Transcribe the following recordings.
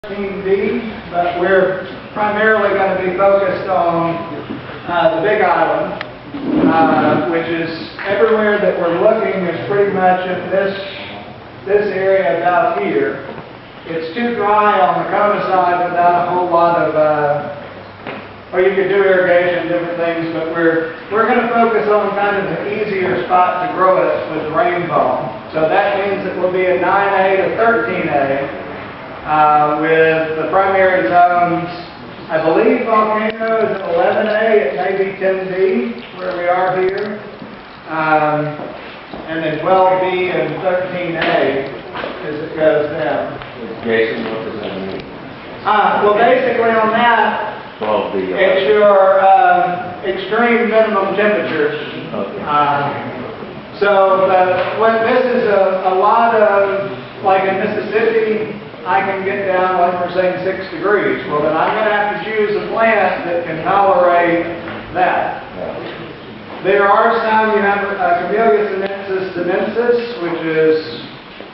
D, but we're primarily going to be focused on the Big Island, which is everywhere that we're looking is pretty much in this area about here. It's too dry on the Kona side without a whole lot of, well, you could do irrigation, different things, but we're going to focus on kind of the easier spot to grow it with the rainfall. So that means it will be a 9A to 13A. With the primary zones, I believe Volcano is 11A, it may be 10B, where we are here, and then 12B and 13A as it goes down. Jason, what does that mean? Well, basically on that, 12B. it's your extreme minimum temperatures. Okay. So this is a lot of, like in Mississippi, I can get down, like we're saying, 6 degrees. Well, then I'm going to have to choose a plant that can tolerate that. There are some, you have Camellia sinensis, which is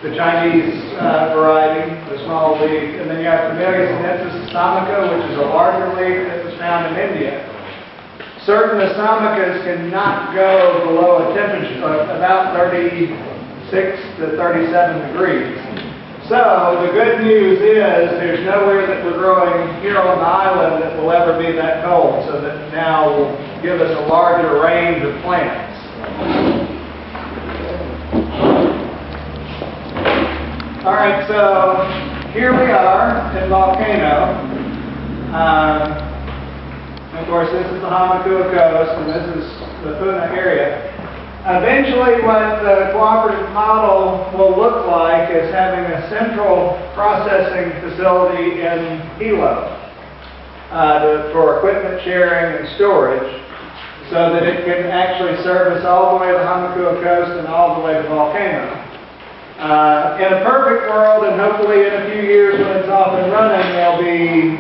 the Chinese variety, the small leaf, and then you have Camellia sinensis assamica, which is a larger leaf that was found in India. Certain asamicas cannot go below a temperature of about 36 to 37 degrees. So the good news is there's nowhere that we're growing here on the island that will ever be that cold, so that now will give us a larger range of plants. All right, so here we are in Volcano. Of course, this is the Hamakua Coast, and this is the Puna area. Eventually, what the cooperative model will look like is having a central processing facility in Hilo for equipment sharing and storage, so that it can actually service all the way to the Hamakua Coast and all the way to Volcano. In a perfect world, and hopefully in a few years when it's off and running, there'll be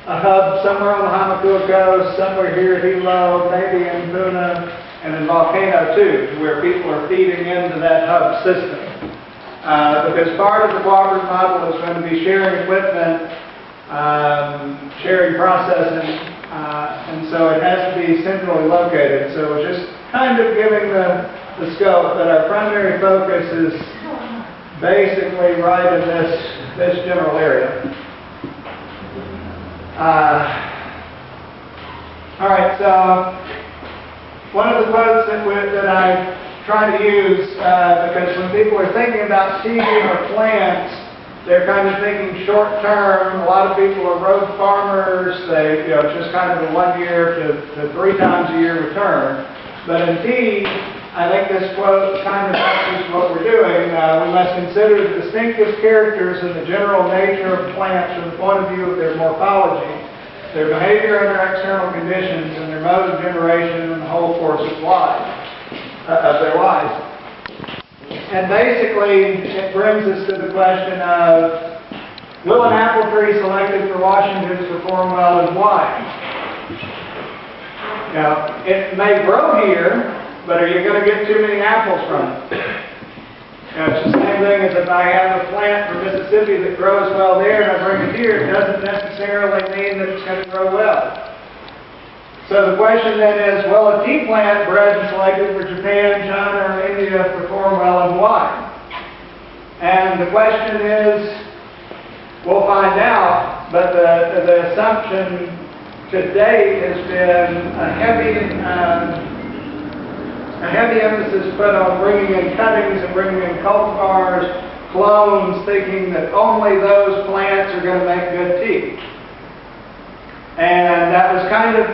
a hub somewhere on the Hamakua Coast, somewhere here at Hilo, maybe in Puna, and in Volcano too, where people are feeding into that hub system. Because part of the cooperative model is going to be sharing equipment, sharing processing, and so it has to be centrally located. So just kind of giving the scope, but our primary focus is basically right in this general area. All right, so one of the quotes that I try to use, because when people are thinking about seeding or plants, they're kind of thinking short term. A lot of people are road farmers. They, just kind of a 1 year to 3 times a year return. But indeed, I think this quote kind of captures what we're doing. We must consider the distinctive characters and the general nature of plants from the point of view of their morphology, their behavior under external conditions, and their mode of generation and the whole course of life, of their lives. And basically, it brings us to the question of, will an apple tree selected for Washington perform well and why? Now, it may grow here, but are you going to get too many apples from it? It's the same thing as if I have a plant from Mississippi that grows well there and I bring it here, it doesn't necessarily mean that it's going to grow well. So the question then is, will a tea plant bred and selected for Japan, China, or India perform well and why? And the question is, we'll find out, but the assumption to date has been a heavy emphasis put on bringing in cuttings and bringing in cultivars, clones, thinking that only those plants are going to make good tea. And that was kind of,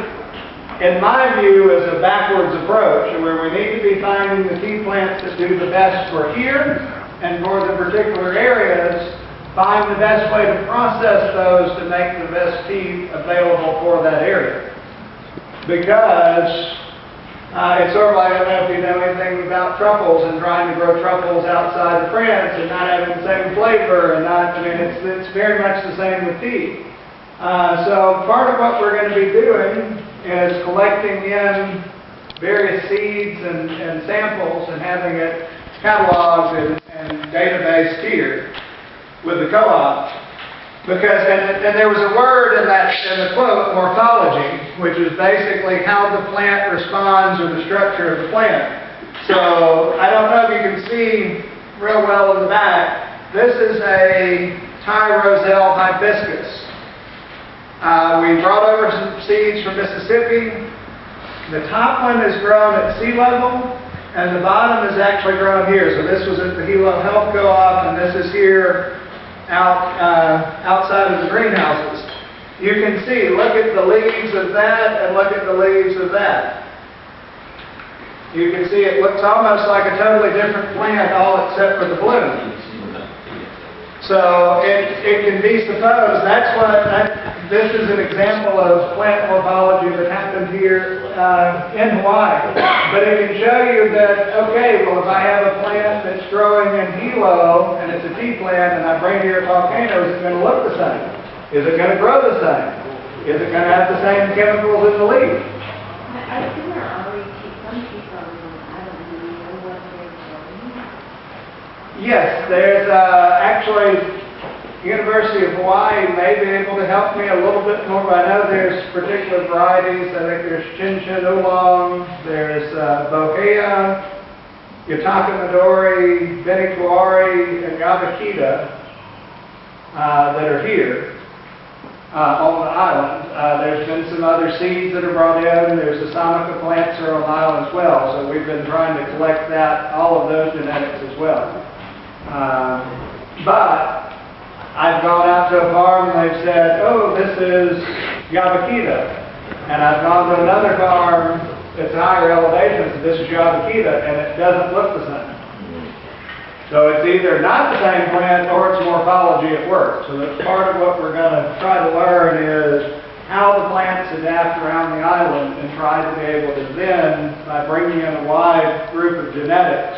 in my view, is a backwards approach, where we need to be finding the tea plants that do the best for here, and for the particular areas, find the best way to process those to make the best tea available for that area. Because it's sort of like, I don't know if you know anything about truffles and trying to grow truffles outside of France and not having the same flavor, and it's very much the same with tea. So part of what we're going to be doing is collecting in various seeds and samples and having it cataloged and database tiered. with the co-op. Because, and there was a word in the quote, morphology, which is basically how the plant responds or the structure of the plant. So, I don't know if you can see real well in the back. This is a Thai roselle hibiscus. We brought over some seeds from Mississippi. The top one is grown at sea level, and the bottom is actually grown here. So this was at the Hilo Health Co-op, and this is here outside of the greenhouses. You can see, look at the leaves of that and look at the leaves of that. You can see it looks almost like a totally different plant, all except for the bloom. So it can be supposed, this is an example of plant morphology that happened here in Hawaii. But it can show you that, okay, well if I have a plant that's growing in Hilo, and it's a tea plant, and I bring it here at Volcano, is it going to look the same? Is it going to grow the same? Is it going to have the same chemicals in the leaf? I think there are already some tea farms on the island. Do you know what they're growing? Yes, there's actually, University of Hawaii may be able to help me a little bit more, but I know there's particular varieties. I think there's Chinchin Oolong, there's Bohea, Yataka Midori, Benikuari, and Yabakita that are here on the island. There's been some other seeds that are brought in. There's the Samaka plants that are on the island as well, so we've been trying to collect all of those genetics as well. But I've gone out to a farm and they've said, oh, this is Yabakita. And I've gone to another farm that's higher elevation and said, this is Yabakita, and it doesn't look the same. So it's either not the same plant or it's morphology at work. So that's part of what we're going to try to learn is how the plants adapt around the island and try to be able to then, by bringing in a wide group of genetics,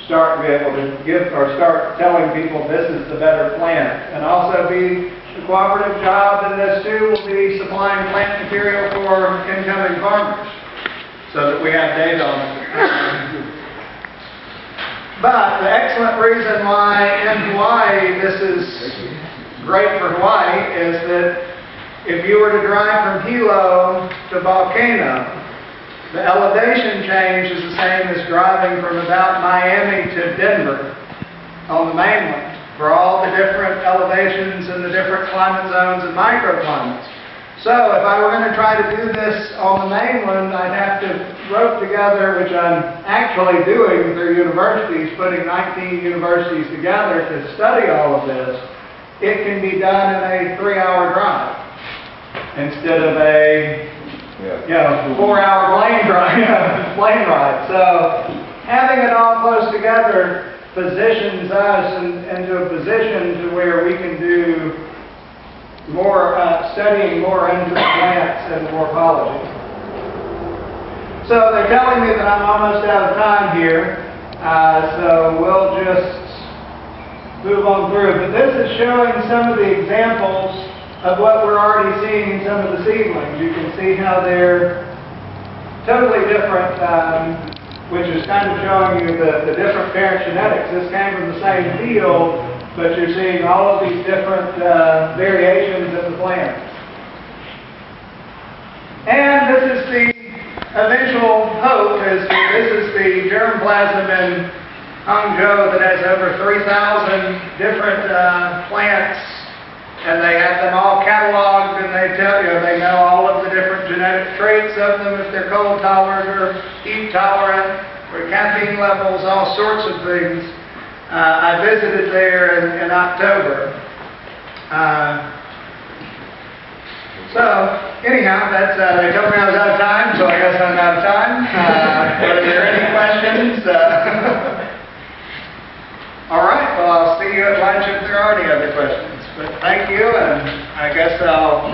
start to be able to start telling people this is the better plant. And also the cooperative job in this too will be supplying plant material for incoming farmers so that we have data on it. But the excellent reason why in Hawaii this is great for Hawaii is that if you were to drive from Hilo to Volcano, the elevation change is the same as driving from about Miami to Denver on the mainland for all the different elevations and the different climate zones and microclimates. So if I were going to try to do this on the mainland, I'd have to rope together, which I'm actually doing through universities, putting 19 universities together to study all of this. It can be done in a 3-hour drive instead of a 4-hour plane ride. So having it all close together positions us into a position to where we can do more studying more into the plants and morphology. So they're telling me that I'm almost out of time here, so we'll just move on through. But this is showing some of the examples of what we're already seeing in some of the seedlings. You can see how they're totally different, which is kind of showing you the different parent genetics. This came from the same field, but you're seeing all of these different variations of the plants. And this is the eventual hope, is this is the germplasm in Hangzhou that has over 3,000 different plants. And they have them all cataloged, and they tell you, they know all of the different genetic traits of them, if they're cold tolerant or heat tolerant, or caffeine levels, all sorts of things. I visited there in October. So, anyhow, they told me I was out of time, so I guess I'm out of time. Are there any questions? All right, well, I'll see you at lunch if there are any other questions. But thank you, and I guess I'll...